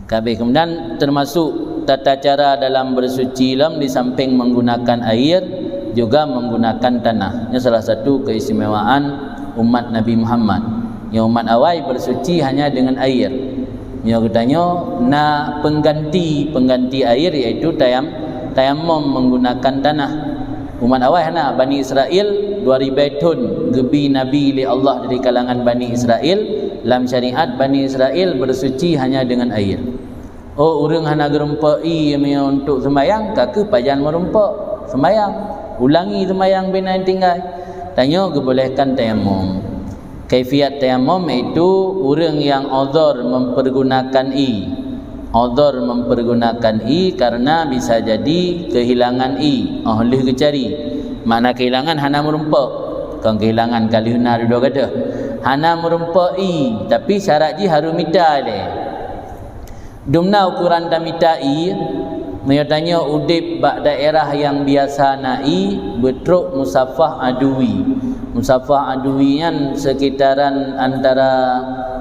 Kemudian termasuk tata cara dalam bersuci ilm di samping menggunakan air juga menggunakan tanah. Ini salah satu keistimewaan umat Nabi Muhammad. Yang umat awal bersuci hanya dengan air. Yang katanya nak pengganti air iaitu tayammum menggunakan tanah. Umat awal nak Bani Israel 2000 tahun gebi Nabi li Allah dari kalangan Bani Israel. Dalam syariat Bani Israel bersuci hanya dengan air. Oh, urang hana gerempai untuk sembahyang, kaki pajan merempak sembahyang. Ulangi sembahyang bina tinggal. Tanya kebolehkan tayammum. Kaifiat tayammum itu urang yang uzur mempergunakan uzur mempergunakan karena bisa jadi kehilangan oleh kecari. Makna kehilangan hana merempak. Kan kehilangan kali huna dua kata. Hana merempai tapi syarat ji harus mita le. Dumna ukuran damita menyatanya udip bak daerah yang biasa nai betruk musafah adui. Musafah adui kan sekitaran antara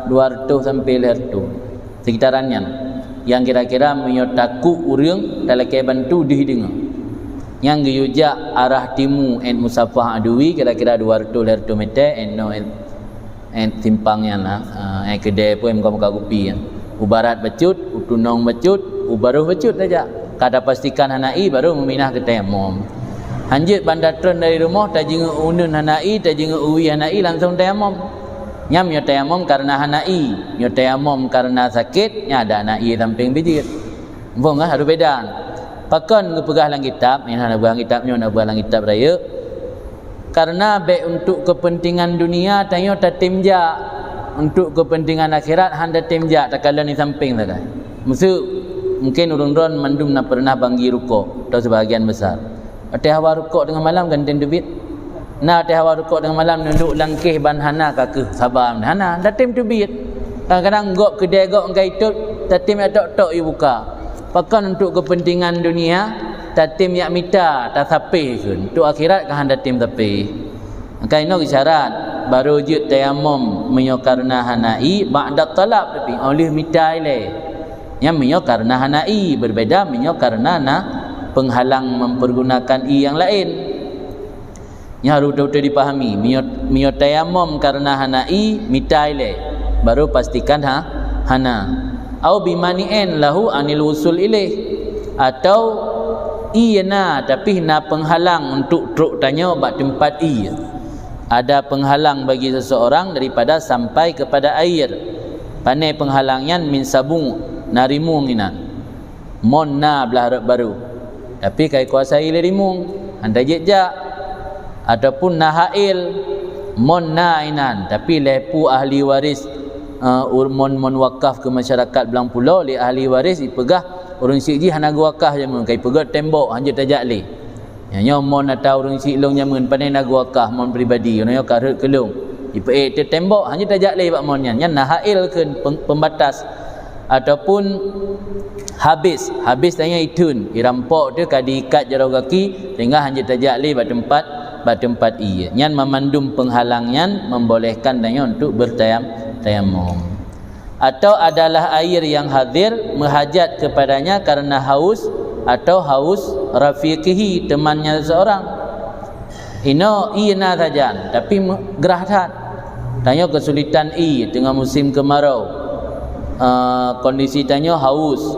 200 sampai 100. Sekitarannya yang kira-kira menyotaku urang dalam ke bantu dihidengar. Yang geyujak arah timu en musafah adui kira-kira 200 meter en timpangnya kedai pun muka-muka kupi kan. Ubarat becut, utunong becut, ubaruh becut saja. Kada pastikan hanai baru meminah ke tayammum. Hanjit bandatron dari rumah tak jinga unun hanai, tak jinga uwi hanai langsung tayammum. Nyam yo tayammum karena hanai, yo tayammum karena sakit, nya ada hanai samping bijit. Mbong harus beda. Pakon ngepegah lang kitab, ni nak pegang kitabnya nak pegang lang kitab raya. Karena baik untuk kepentingan dunia tanya tatimja, untuk kepentingan akhirat handa timja tak kala ni samping tak. Mungkin urang-urang mandum nak pernah banggi rukuk atau sebahagian besar. Ate hawa rukuk dengan malam kan tendubit. Nah ate hawa rukuk dengan malam nunduk langkih ban hana kakeh sabar hana datim tubit. Kadang-kadang gok kedai gok engkai tut tatim tok-tok i buka. Pakan untuk kepentingan dunia tatim yak mita tak sapi kun. Untuk akhirat kan tatim tapi. Maka ini isyarat baru jut tayammum menyokarna hanai ba'da talab tapi oleh mita ile. Yang menyokarna hanai berbeza menyokarna penghalang mempergunakan yang lain. Yang harus betul-betul dipahami. Menyot tayammum karena hanai mita ile. Baru pastikan hana. Au bimani'in lahu anil usul ilaih, atau iyana tapi na penghalang untuk truk tanya bak tempat ada penghalang bagi seseorang daripada sampai kepada air. Pandai penghalangnya min sabung narimung ina mon na belah baru tapi kai kuasai rimung anda jejak ataupun nahail mon na inan tapi lepu ahli waris mon wakaf ke masyarakat belang pulau li ahli waris dipegah urang siji hana wakaf jamun kai pegat tembok hanja tajak li nya mon atau urang si long jamun pandai nak wakaf mon pribadi nya karut kelung ipe te tembok hanya tajak li pak monnya nya nahail ke pembatas ataupun habis tanya itun irampok tu kadi ikat jarau kaki sehingga hanya tajak li pada tempat nya memandum penghalangnya membolehkan tanya untuk bertayammum. Atau adalah air yang hadir menghajat kepadanya karena haus atau haus rafiqihi temannya seseorang. Ino ina saja tapi gerah tak. Tanya kesulitan tengah musim kemarau. Kondisi tanya haus.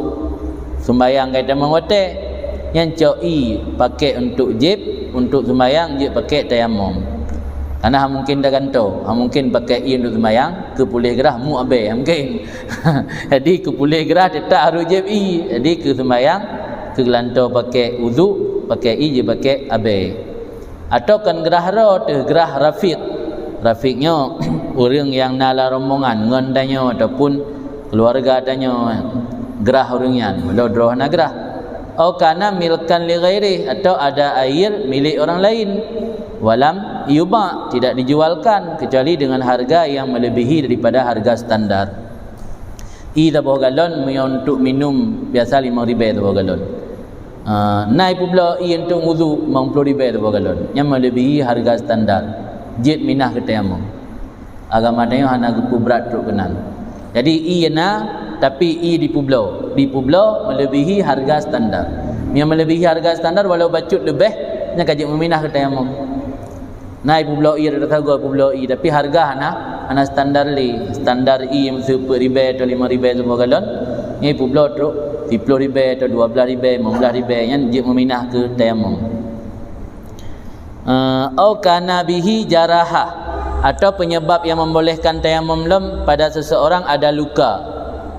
Sembayang kata mengwate yang coi pakai untuk jib untuk sembayang je pakai tayammum. Karena mungkin dah gantung, mungkin pakai untuk sembayang ke pulih gerah mu abe mungkin. Jadi ke pulih gerah tetap harus jib jadi ke sembayang ke gelantau pakai wudu pakai je pakai abe. Atau kan gerah gerah rafiqnya orang yang nala rombongan ngendanya ataupun keluarga tanya gerah orangnya belum droh na gerah. Oh karena milkan li ghairi atau ada air milik orang lain walam yuba tidak dijualkan kecuali dengan harga yang melebihi daripada harga standar. Ida bawa galon untuk minum biasa 5,000 tu bawa galon. Naik pula untuk wudu 50,000 tu bawa galon. Yang melebihi harga standar. Jid minah ke tayammum. Agama tanya hana gupu berat truk kenan. Jadi iana tapi i di Pueblo melebihi harga standar. Yang melebihi harga standar walau bacut lebih nya kaji meminah ke tayamum. Nai Pueblo i ada tahu Pueblo i tapi harga hana standar standar i yang super ribu atau 5 ribu semua galon. Ni Pueblo tu 10 ribu atau 12 ribu 15 ribu yang dia meminah ke tayamum. Au kana bihi jaraha, atau penyebab yang membolehkan tayamum pada seseorang ada luka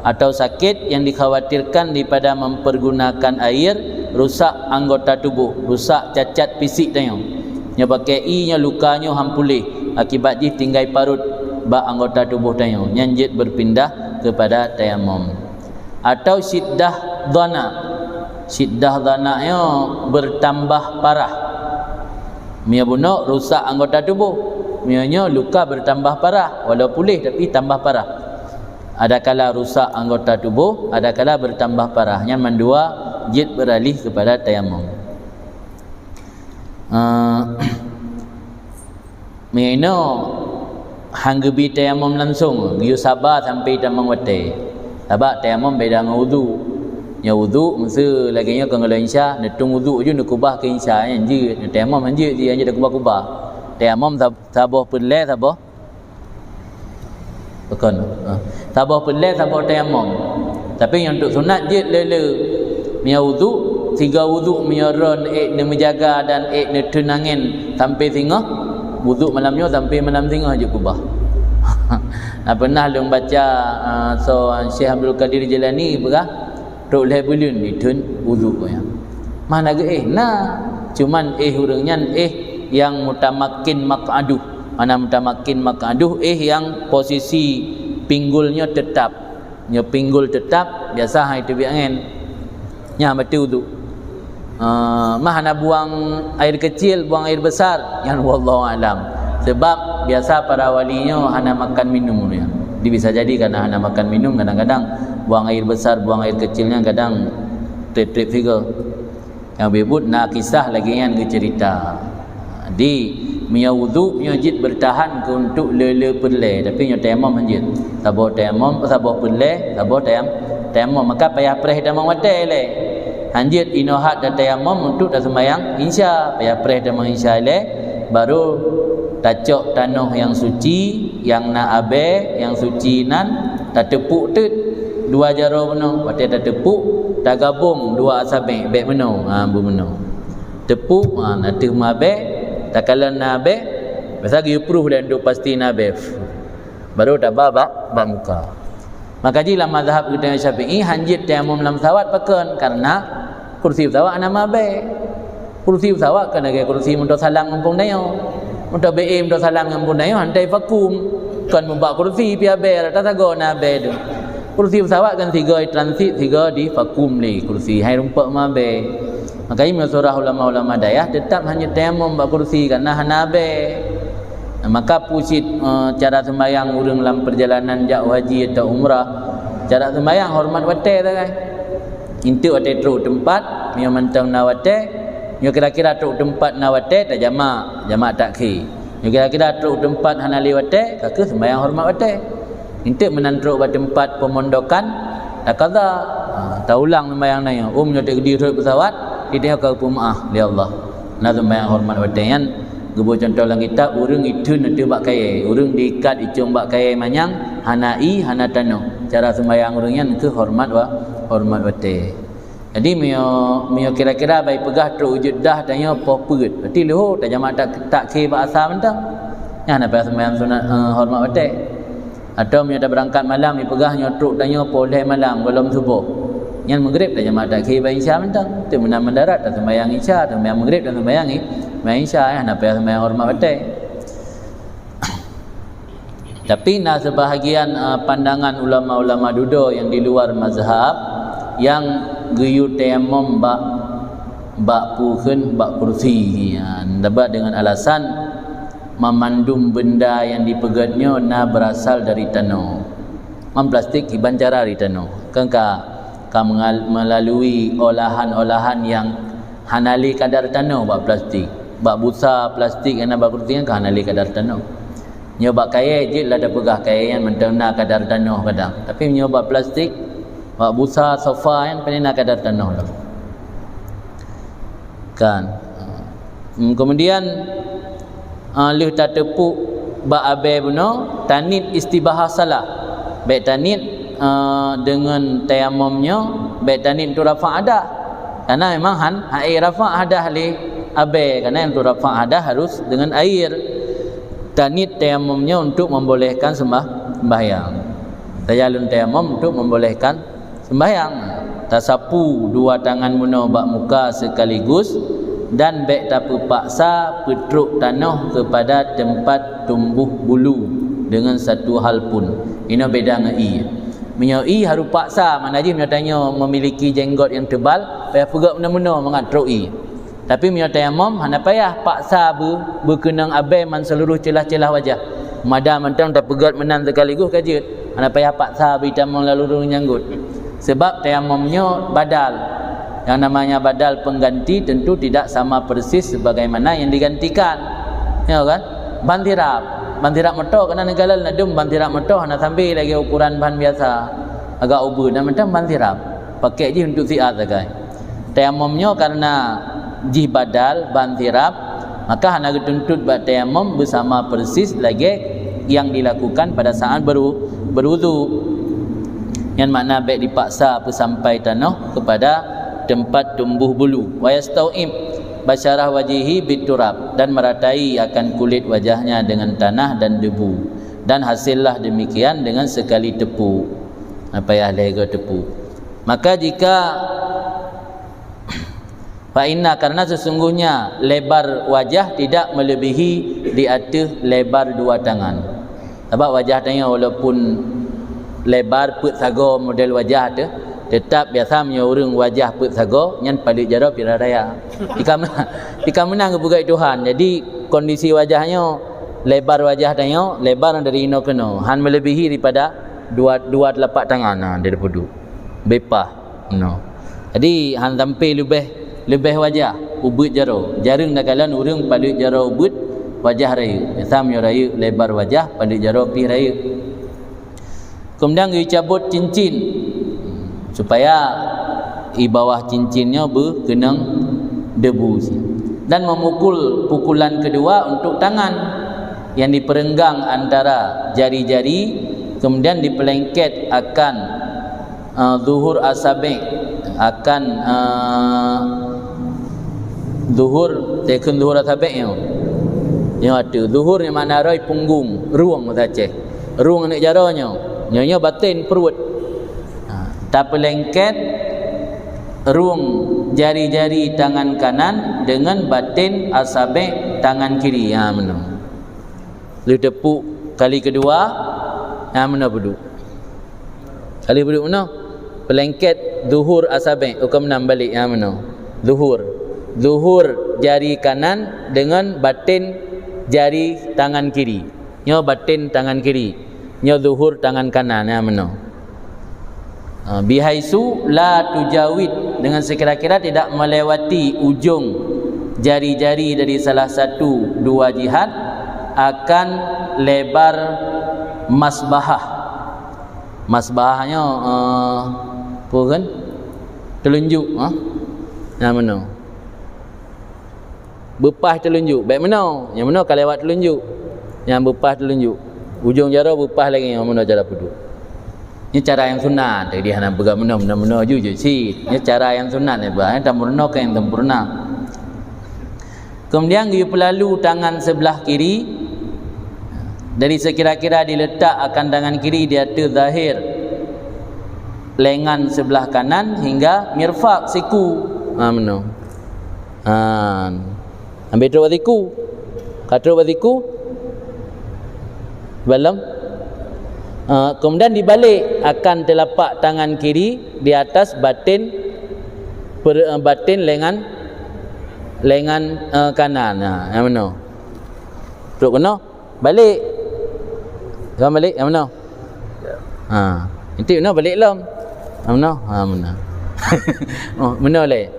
atau sakit yang dikhawatirkan daripada mempergunakan air rusak anggota tubuh, rusak cacat fisik tayamum. Nya pakai i nya lukanya hampulih akibat ji tinggai parut bak anggota tubuh tayamum nyanjit berpindah kepada tayamum. Atau syiddah dhana nya bertambah parah. Mia bunuh rusak anggota tubuh, mianya luka bertambah parah, walau pulih tapi tambah parah. Adakala rusak anggota tubuh, adakala bertambah parah. Yang mendua jid beralih kepada tayamum. Miano hanggebi tayamum langsung, giu sabar sampai tamang wate. Sabab tayamum beda dengan wudu. Nya wudu masa laginya kalau insya netung wudu je nak kubah ke insya yang je tayamum je dia dah kubah-kubah. Tayamum sabah pelai sabah bukan sabah pelai sabah tayamum. Tapi yang untuk sunat je lele mia wudu 3 wudu mia ron ne menjaga dan ne tenangin sampai singa wudu malamnya sampai malam singa je kubah. Pernah long baca Syekh Abdul Qadir Jilani berah tok leh bulun ni tun wudu ya. Mana ke cuman urangnya yang mutamakin maq'aduh. Mana mutamakin maq'aduh yang posisi pinggulnya tetap. Nya pinggul tetap biasa hai tu biangan. Nya mati wudu. Mana buang air kecil, buang air besar yang wallahu alam. Sebab biasa para walinya hana makan minum ya. Dia bisa jadi karena hana makan minum kadang-kadang buang air besar, buang air kecilnya kadang trip figure. Yang bebut nak kisah lagi yang cerita. Di mia wudu mia jid bertahan ke untuk lele pelai tapi nya tayamum hanjit. Sabah tayamum, sabah pelai, sabah tayamum maka payah preh damang wadai le. Hanjit inohat dan tayamum untuk dah sembahyang insya, payah preh damang insya le baru tacok tanah yang suci, yang nak abe, yang suci nan tak tepuk tu 2 jaro beno, pakai tak tepuk, tak gabung 2 asabe, bek beno, bu beno. Tepuk, nanti mabe, tak kala nabe, biasa gi proof dan duk pasti nabe. Baru tak babak muka. Maka ji dalam mazhab kita Syafi'i hanjit tayamum lam sawat pakan karena kursi sawat nama be. Kursi sawat kan lagi kursi untuk salang ngempung dayo. Untuk BM untuk salang ngempung dayo hantai vakum. Kan membak kursi pia ber tak tago nabe tu. Kursi pesawat kan 3 transit, 3 di vakum li kursi hai rumpak mabe. Makanya surah ulama-ulama dayah tetap hanya tayamum bak kursi karena hanabe. Maka pusit cara sembahyang urang dalam perjalanan jauh haji atau umrah, cara sembahyang hormat wate tak kan. Intu wate teruk tempat, mia mantang na wate, mia kira-kira teruk tempat na wate tak jamak takhir. Mia kira-kira teruk tempat hanali wate, kaka sembahyang hormat wate. Intik menandruk pada tempat pemondokan tak kaza tak ulang sembahyang naya nya tak gedi rut pesawat dia kau pemaah dia Allah nak sembahyang hormat wadayan gebu contoh lang kita urang itu nanti bak kaya urang diikat icung bak kaya manyang hanai hana tanu cara sembahyang urangnya ke hormat wate. Jadi mio kira-kira baik pegah teruk wujud dah tanya apa perut berarti leho tak jamak tak ke bahasa mentang nya nak sembahyang sunat hormat wate. Atau dia dah berangkat malam ni pegah nyotruk tanya poleh malam belum subuh. Yang maghrib dah jemaah tak kira isya mentang. Tu menang mendarat dah sembahyang isya, dah sembahyang maghrib dah sembahyang isya nak payah sembahyang hormat batai. Tapi nak sebahagian pandangan ulama-ulama duda yang di luar mazhab yang guyut tayamum bak pukeun bak kursi dapat dengan alasan memandum benda yang dipegatnya berasal dari tanah. Plastik dibancara dari tanah. Kan melalui olahan-olahan yang hanali kadar tanah bak plastik. Bak busa plastik yang bak kursi kan hanali kadar tanah. Nyoba kaya je lah dah pegah kaya yang mentena kadar tanah kadang. Tapi nyoba plastik Wak busa sofa kan penina kadar tanah lah. Kan. Kemudian lih tak tepuk ba abe buno tanit istibahah salah. Baik tanit dengan tayamumnya, baik tanit tu rafa' ada. Karena memang air rafa' ada li abe, karena yang tu rafa' ada harus dengan air. Tanit tayamumnya untuk membolehkan sembahyang. Tayalun tayamum untuk membolehkan sembahyang. Tasapu dua tangan muno bak muka sekaligus dan baik tak paksa petruk tanah kepada tempat tumbuh bulu dengan satu hal pun. Ini beda dengan i. Menyoi harus paksa, mana aja tanya memiliki jenggot yang tebal, payah pegat mena-mena mengatruk i. Tapi tayamum hana payah paksa berkenang abai man seluruh celah-celah wajah. Madam mentang tak pegat menan sekaligus kaje. Hana payah paksa bitamang lalu nyanggut. Sebab tayamumnya badal. Yang namanya badal pengganti tentu tidak sama persis sebagaimana yang digantikan. Ya kan? Bantirap motor kena negala nadum bantirap motor nak sambil lagi ukuran bahan biasa. Agak ubur dan macam bantirap. Pakai je untuk siat saja. Tayamumnya karena jih badal bantirap, maka hana dituntut buat tayamum bersama persis lagi yang dilakukan pada saat berwudu. Yang makna baik dipaksa sampai tanah kepada tempat tumbuh bulu. Wa yastau'im basyarah wajihi biturab, dan meratai akan kulit wajahnya dengan tanah dan debu, dan hasillah demikian dengan sekali tepu. Apa ya lega tepu. Maka jika fa'inna, karena sesungguhnya lebar wajah tidak melebihi di atas lebar dua tangan. Sebab wajah tanya walaupun lebar put sago model wajah tu, tetap biasa punya orang wajah put sago nyan palik jaro pira raya. Ika menang kebugai Tuhan. Jadi kondisi wajahnya lebar wajah tanya lebar dari ino kena. Han melebihi daripada dua telapak tangan dari pudu. Bepah no. Jadi han sampai lebih wajah ubut jaro. Jarang nakalan orang palik jaro ubut wajah raya. Biasa punya raya lebar wajah palik jaro pi raya. Kemudian dicabut cincin supaya di bawah cincinnya berkenang debu, dan memukul pukulan kedua untuk tangan yang diperenggang antara jari-jari, kemudian dipelengket akan zuhur asabi, akan zuhur tekun zuhur asabi yang ada zuhur yang mana roi punggung ruang saja ruang nak jaranya nyonya batin perut. Tak pelengket ruang jari-jari tangan kanan dengan batin asabe tangan kiri. Mana? Lu tepuk kali kedua. Mana beduk? Kali beduk mana? Pelengket zuhur asabe. Ukam enam balik. Mana? Zuhur jari kanan dengan batin jari tangan kiri. Nyo batin tangan kiri. Nyo zuhur tangan kanan. Mana? Bihaisu la tujawid, dengan sekira-kira tidak melewati ujung jari-jari dari salah satu dua jihad akan lebar masbahah. Masbahahnya apa kan? Telunjuk. Yang mana? Bepah telunjuk. Baik mana? Yang mana kalau lewat telunjuk? Yang bepah telunjuk. Ujung jara bepah lagi. Yang mana cara peduk? Ini cara yang sunat. Dia nak pegang benda-benda je si. Ini cara yang sunat ni bah. Tempurna ke yang tempurna. Kemudian dia pelalu tangan sebelah kiri. Dari sekira-kira diletak akan tangan kiri di atas zahir lengan sebelah kanan hingga mirfaq siku. Mana? Ambil terus siku. Kata siku. Balam. Kemudian dibalik akan telapak tangan kiri di atas batin lengan kanan. Yang mana? Teruk kena balik. Yang balik yang mana? Nanti mana balik lam? Yang mana? Mana? Oh, mana le?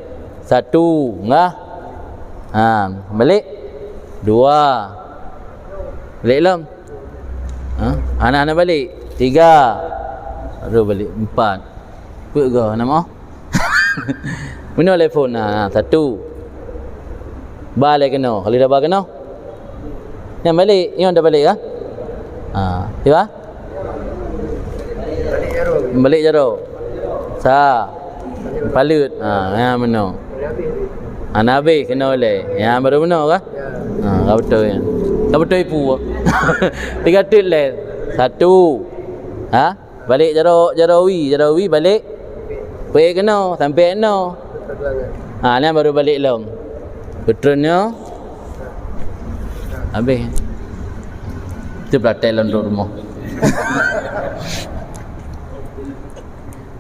Satu, ngah. Balik. Dua. Balik lam. Anak-anak balik. 3. Baru balik 4. Pega nama. Mana telefon satu. Balik kena. Kalau dah balik kena. Yang balik, yang dah balik kah? Siapa? Balik jaro. Sa. Palut. Yang mana? Nabi kena oleh. Yang baru mana kah? Kau betul kan. Kau betul ipu. 3 tit le. Satu. Balik jarawi balik. Pergi kena sampai kena. Ni baru balik long. Betulnya habis. Itu praktek dalam rumah.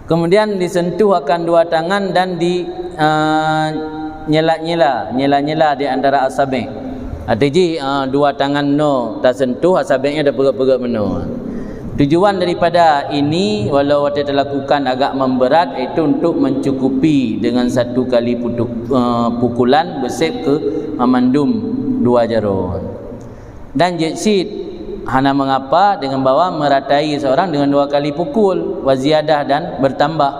Kemudian disentuh akan 2 tangan dan di nyela-nyela di antara asabi'. Artinya 2 tangan no tersentuh, asabi'nya dah pegat-pegat meno. Tujuan daripada ini walau kita lakukan agak memberat, itu untuk mencukupi dengan 1 kali pukulan bersep ke memandum 2 jaro. Dan jitsid hana mengapa dengan bawa meratai seorang dengan 2 kali pukul, waziyadah dan bertambah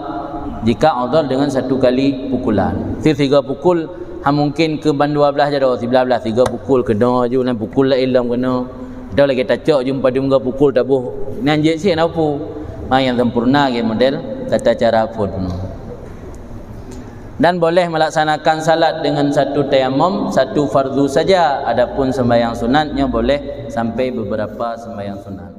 jika udhur dengan 1 kali pukulan. 3 pukul mungkin ke ban 12 jaro, 13 3 pukul kena je, dan pukul la ilam kena. Dah lagi tacak jumpa dia muka pukul tabuh. Ni anjek sih apa? Yang sempurna ke model tata cara pun. Dan boleh melaksanakan salat dengan 1 tayamum, 1 fardu saja. Adapun sembahyang sunatnya boleh sampai beberapa sembahyang sunat.